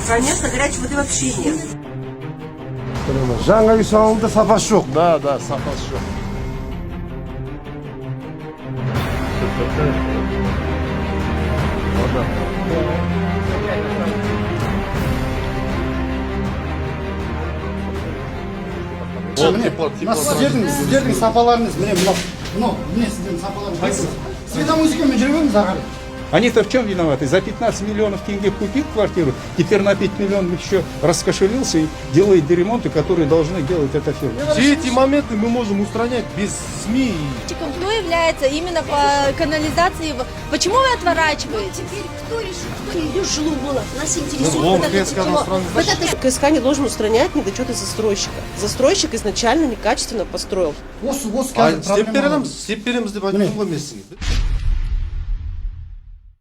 Конечно, горячей воды вообще нет. Жаңа үй салынды, сапасы жоқ. Да, сапасы жоқ. Сіздердің сапаларыңыз, міне сіздердің сапаларыңыз. Светомузыкамен жүрмеңіз ағары. Они-то в чем виноваты? За 15 миллионов тенге купил квартиру, теперь на 5 миллионов еще раскошелился и делает ремонты, которые должны делать эта фирма. Все эти моменты мы можем устранять без СМИ. Кто является именно по канализации? Почему вы отворачиваете? Теперь кто решит, кто ее жилу было? Нас интересует КСК не должен устранять недочеты застройщика. Застройщик изначально некачественно построил. Осы А істеп береміз деп айтуға емессің.